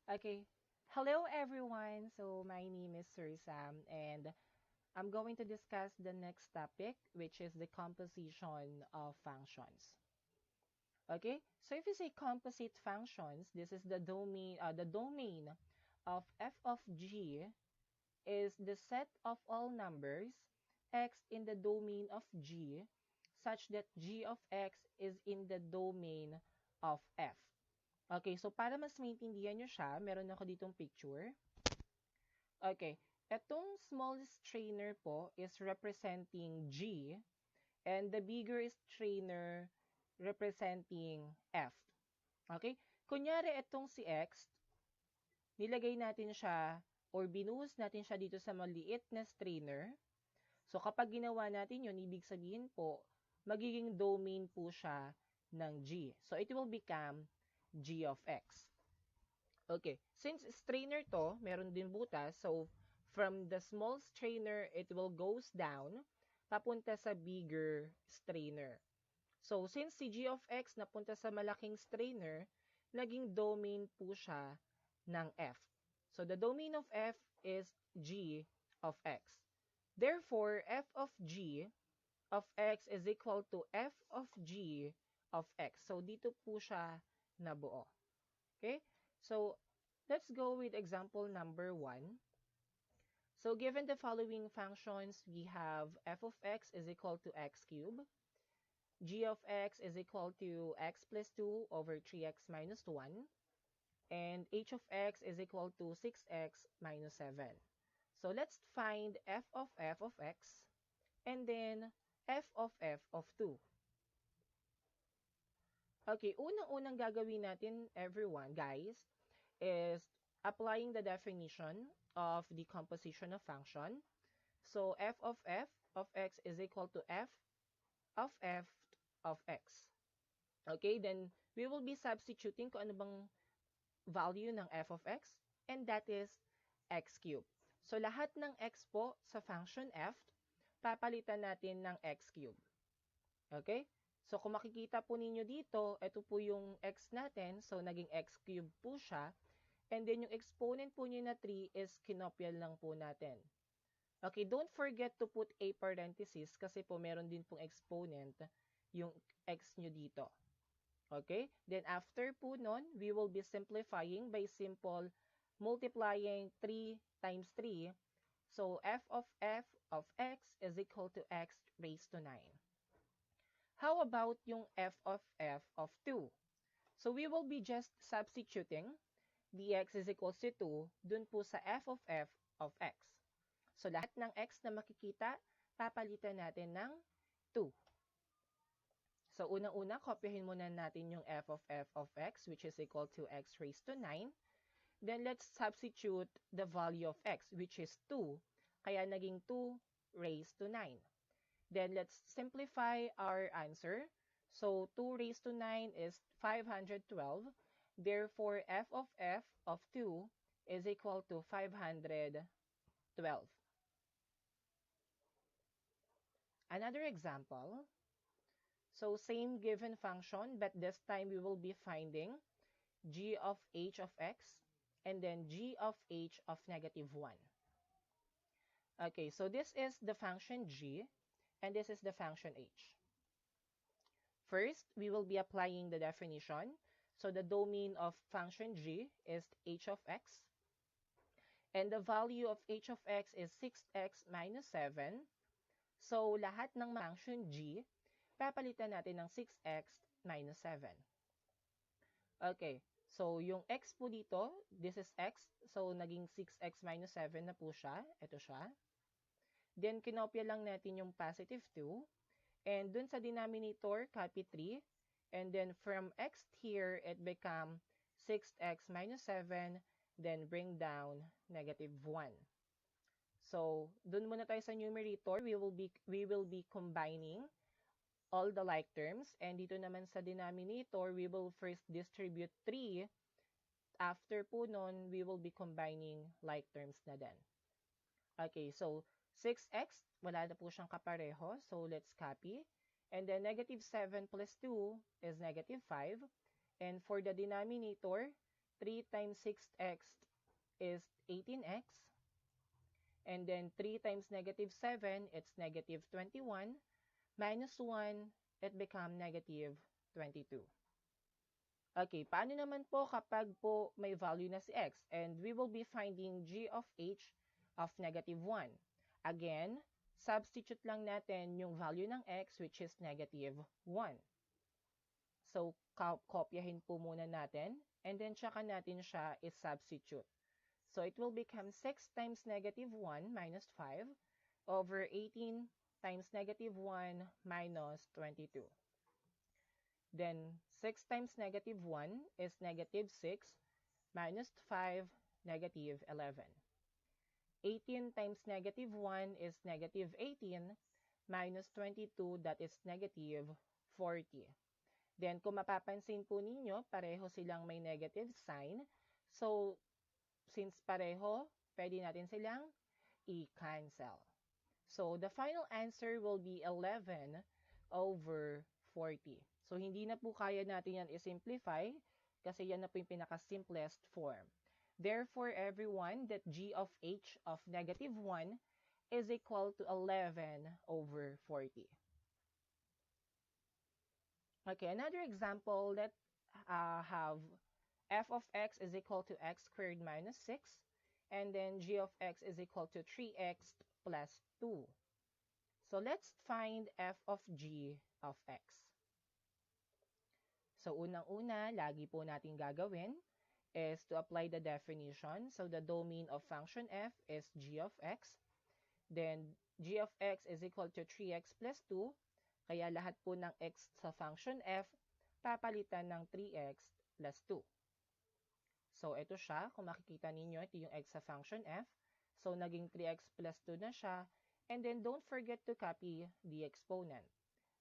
Okay. Hello, everyone. So, my name is Sir Sam, and I'm going to discuss the next topic, which is the composition of functions. Okay. So, if you say composite functions, this is the domain. The domain of f of g is the set of all numbers x in the domain of g, such that g of x is in the domain of f. Okay, so para mas maintindihan nyo siya, meron ako ditong picture. Okay, etong small strainer po is representing G, and the bigger strainer representing F. Okay, kunyari etong si X, nilagay natin siya or binuhos natin siya dito sa maliit na strainer. So kapag ginawa natin yun, ibig sabihin po, magiging domain po siya ng G. So it will become G of X. Okay, since strainer to, meron din butas, so from the small strainer, it will goes down, papunta sa bigger strainer. So, since si G of X napunta sa malaking strainer, naging domain po siya ng F. So, the domain of F is G of X. Therefore, F of G of X is equal to F of G of X. So, dito po siya nabuo. Okay? So, let's go with example number 1. So, given the following functions, we have f of x is equal to x cubed, g of x is equal to x plus 2 over 3x minus 1, and h of x is equal to 6x minus 7. So, let's find f of x, and then f of 2. Okay, unang-unang gagawin natin, everyone, guys, is applying the definition of the composition of function. So, f of x is equal to f of x. Okay, then we will be substituting kung ano bang value ng f of x, and that is x cubed. So, lahat ng x po sa function f, papalitan natin ng x cubed. Okay? So, kung makikita po ninyo dito, ito po yung x natin. So, naging x cubed po siya. And then, yung exponent po nyo na 3 is kinopya lang po natin. Okay, don't forget to put a parenthesis kasi po meron din pong exponent yung x nyo dito. Okay? Then, after po nun, we will be simplifying by simple multiplying 3 times 3. So, f of x is equal to x raised to 9. How about yung f of 2? So, we will be just substituting dx is equals to 2 dun po sa f of x. So, lahat ng x na makikita, papalitan natin ng 2. So, unang-una, kopyahin muna natin yung f of x, which is equal to x raised to 9. Then, let's substitute the value of x, which is 2. Kaya naging 2 raised to 9. Then, let's simplify our answer. So, 2 raised to 9 is 512. Therefore, f of 2 is equal to 512. Another example. So, same given function, but this time we will be finding g of h of x and then g of h of negative 1. Okay, so this is the function g. And this is the function h. First, we will be applying the definition. So the domain of function g is h of x. And the value of h of x is 6x minus 7. So lahat ng function g, papalitan natin ng 6x minus 7. Okay, so yung x po dito, this is x. So naging 6x minus 7 na po siya. Ito siya. Then, kinopya lang natin yung positive 2. And dun sa denominator, copy 3. And then, from x here, it become 6x minus 7. Then, bring down negative 1. So, dun muna tayo sa numerator. We will be combining all the like terms. And dito naman sa denominator, we will first distribute 3. After po nun, we will be combining like terms na din. Okay, so, 6x, wala na po siyang kapareho. So, let's copy. And then, negative 7 plus 2 is negative 5. And for the denominator, 3 times 6x is 18x. And then 3 times negative 7, it's negative 21. Minus 1, it become negative 22. Okay, paano naman po kapag po may value na si x? And we will be finding g of h of negative 1. Again, substitute lang natin yung value ng x which is negative 1. So, kopyahin po muna natin and then tsaka natin siya is-substitute. So, it will become 6 times negative 1 minus 5 over 18 times negative 1 minus 22. Then, 6 times negative 1 is negative 6 minus 5, negative 11. 18 times negative 1 is negative 18 minus 22, that is negative 40. Then, kung mapapansin po ninyo, pareho silang may negative sign. So, since pareho, pwede natin silang i-cancel. So, the final answer will be 11 over 40. So, hindi na po kaya natin yan i-simplify kasi yan na po yung pinaka-simplest form. Therefore, everyone, that g of h of negative 1 is equal to 11 over 40. Okay, another example, let have f of x is equal to x squared minus 6, and then g of x is equal to 3x plus 2. So, let's find f of g of x. So, unang-una, lagi po natin gagawin is to apply the definition. So, the domain of function f is g of x. Then, g of x is equal to 3x plus 2. Kaya lahat po ng x sa function f, papalitan ng 3x plus 2. So, ito siya. Kung makikita ninyo, ito yung x sa function f. So, naging 3x plus 2 na siya. And then, don't forget to copy the exponent.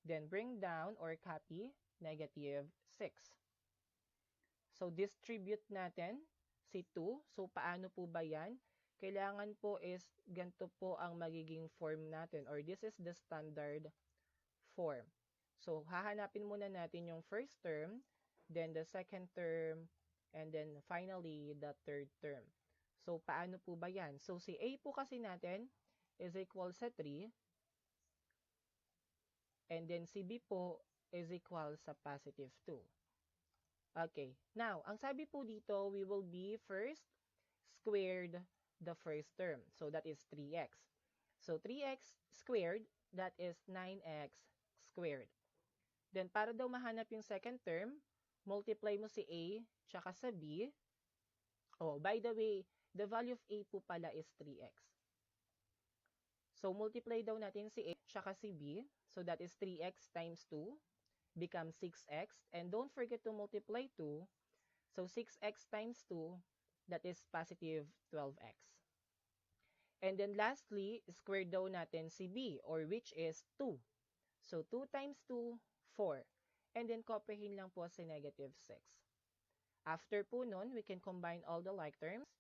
Then, bring down or copy negative 6. So, distribute natin si 2. So, paano po ba yan? Kailangan po is ganito po ang magiging form natin, or this is the standard form. So, hahanapin muna natin yung first term, then the second term, and then finally the third term. So, paano po ba yan? So, si a po kasi natin is equal sa 3, and then si b po is equal sa positive 2. Okay. Now, ang sabi po dito, we will be first squared the first term. So, that is 3x. So, 3x squared, that is 9x squared. Then, para daw mahanap yung second term, multiply mo si a tsaka sa b. Oh, by the way, the value of a po pala is 3x. So, multiply daw natin si a tsaka si b. So, that is 3x times 2 becomes 6x. And don't forget to multiply 2. So, 6x times 2, that is positive 12x. And then lastly, square daw natin si b, or which is 2. So, 2 times 2, 4. And then, kopyahin lang po si negative 6. After po nun, we can combine all the like terms.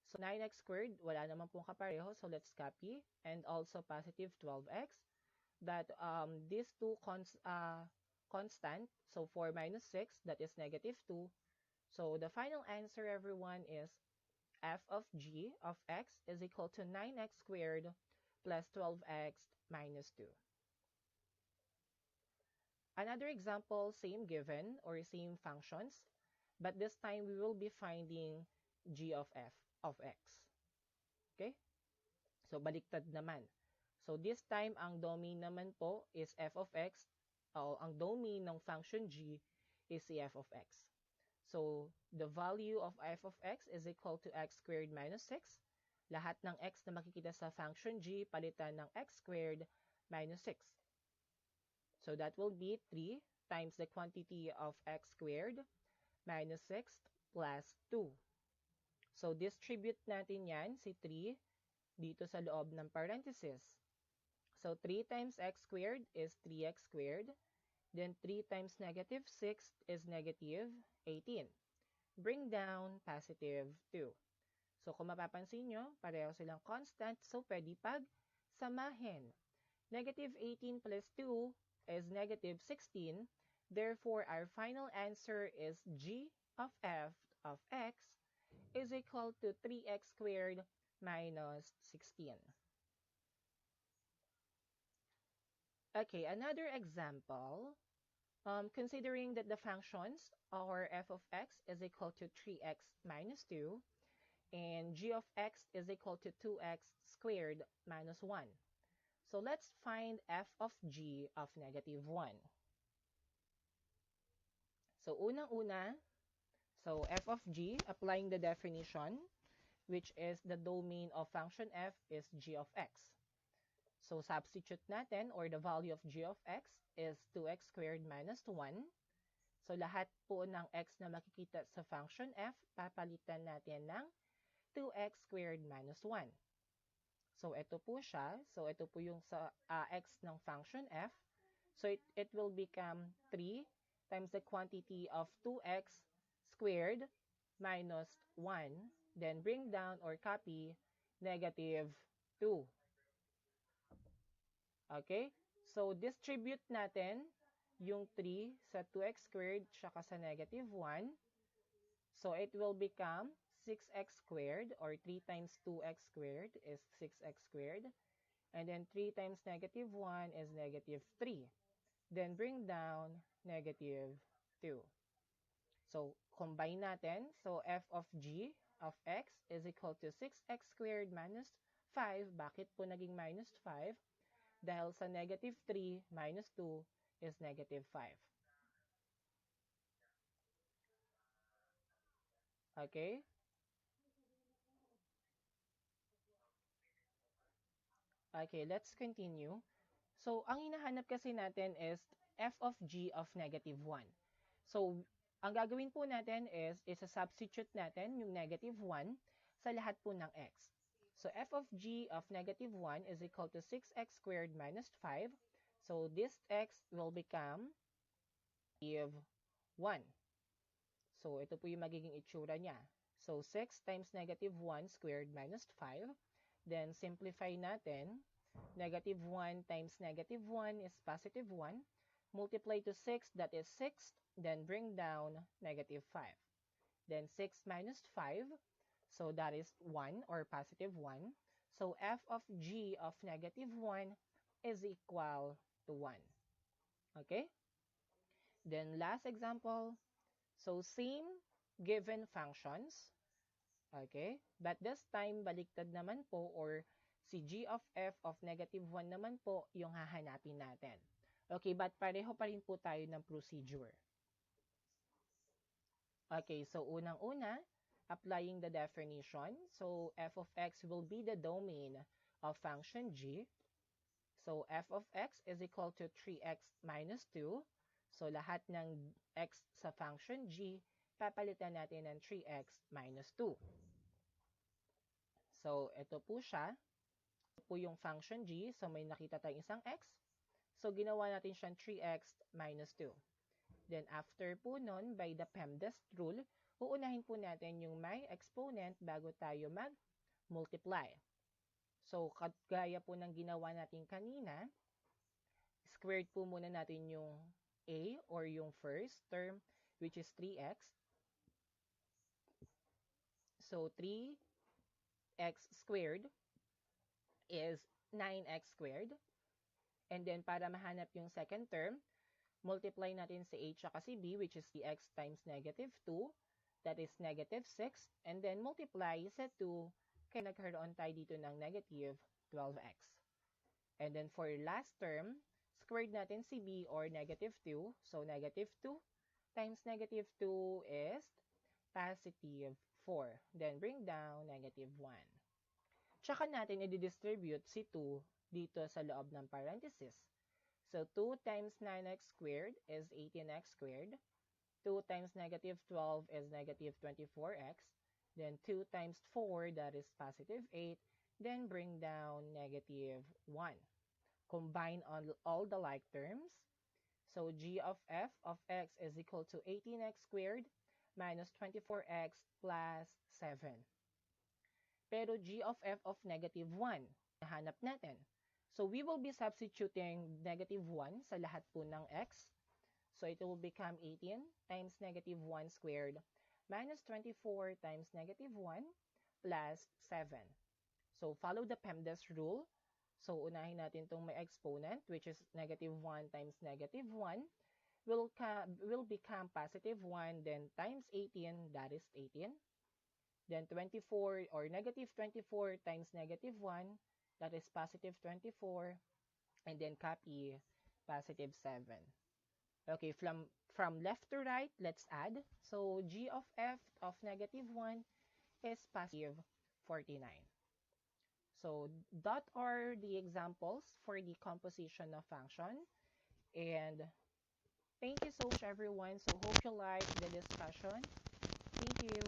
So, 9x squared, wala naman pong kapareho. So, let's copy. And also positive 12x. That these two constant. So, 4 minus 6, that is negative 2. So, the final answer, everyone, is f of g of x is equal to 9x squared plus 12x minus 2. Another example, same given or same functions, but this time we will be finding g of f of x. Okay? So, baliktad naman. So, this time, ang domain naman po is f of x. Ang domain ng function g is si f of x. So, the value of f of x is equal to x squared minus 6. Lahat ng x na makikita sa function g, palitan ng x squared minus 6. So, that will be 3 times the quantity of x squared minus 6 plus 2. So, distribute natin yan, si 3, dito sa loob ng parenthesis. So, 3 times x squared is 3x squared. Then, 3 times negative 6 is negative 18. Bring down positive 2. So, kung mapapansin nyo, pareho silang constant. So, pwede samahin. Negative 18 plus 2 is negative 16. Therefore, our final answer is g of f of x is equal to 3x squared minus 16. Okay, another example. Considering that the functions are f of x is equal to 3x minus 2 and g of x is equal to 2x squared minus 1. So let's find f of g of negative 1. So unang-una, so f of g, applying the definition, which is the domain of function f is g of x. So substitute natin, or the value of g of x is 2x squared minus 1. So lahat po ng x na makikita sa function f, papalitan natin ng 2x squared minus 1. So ito po siya. So ito po yung sa x ng function f. So it will become 3 times the quantity of 2x squared minus 1. Then bring down or copy negative 2. Okay? So distribute natin yung 3 sa 2x squared tsaka sa negative 1. So it will become 6x squared, or 3 times 2x squared is 6x squared. And then 3 times negative 1 is negative 3. Then bring down negative 2. So combine natin. So f of g of x is equal to 6x squared minus 5. Bakit po naging minus 5? Dahil sa negative 3 minus 2 is negative 5. Okay? Okay, let's continue. So, ang hinahanap kasi natin is f of g of negative 1. So, ang gagawin po natin is isa-substitute natin yung negative 1 sa lahat po ng x. So, f of g of negative 1 is equal to 6x squared minus 5. So, this x will become negative 1. So, ito po yung magiging itsura niya. So, 6 times negative 1 squared minus 5. Then, simplify natin. Negative 1 times negative 1 is positive 1. Multiply to 6, that is 6. Then, bring down negative 5. Then, 6 minus 5. So, that is 1 or positive 1. So, f of g of negative 1 is equal to 1. Okay? Then, last example. So, same given functions. Okay? But this time, baliktad naman po, or si g of f of negative 1 naman po yung hahanapin natin. Okay, but pareho pa rin po tayo ng procedure. Okay, so unang-una, applying the definition. So, f of x will be the domain of function g. So, f of x is equal to 3x minus 2. So, lahat ng x sa function g, papalitan natin ng 3x minus 2. So, ito po siya. Ito po yung function g. So, may nakita tayong isang x. So, ginawa natin siyang 3x minus 2. Then, after po nun, by the PEMDAS rule, uunahin po natin yung may exponent bago tayo mag-multiply. So, kagaya po ng ginawa natin kanina, squared po muna natin yung a or yung first term, which is 3x. So, 3x squared is 9x squared. And then, para mahanap yung second term, multiply natin si a at si b, which is dx times negative 2. That is negative 6. And then, multiply sa 2, kaya nagkaroon tayo dito ng negative 12x. And then, for last term, squared natin si b or negative 2. So, negative 2 times negative 2 is positive 4. Then, bring down negative 1. Tsaka natin i-distribute si 2 dito sa loob ng parenthesis. So, 2 times 9x squared is 18x squared. 2 times negative 12 is negative 24x. Then, 2 times 4, that is positive 8. Then, bring down negative 1. Combine all the like terms. So, g of f of x is equal to 18x squared minus 24x plus 7. Pero g of f of negative 1, nahanap natin. So, we will be substituting negative 1 sa lahat po ng x. So, it will become 18 times negative 1 squared minus 24 times negative 1 plus 7. So follow the PEMDAS rule. So unahin natin itong may exponent, which is negative 1 times negative 1 will become positive 1, then times 18, that is 18. Then 24 or negative 24 times negative 1, that is positive 24. And then copy positive 7. Okay, from left to right, let's add. So g of f of negative 1 is positive 49. So that are the examples for the composition of function. And thank you so much, everyone. So hope you like the discussion. Thank you.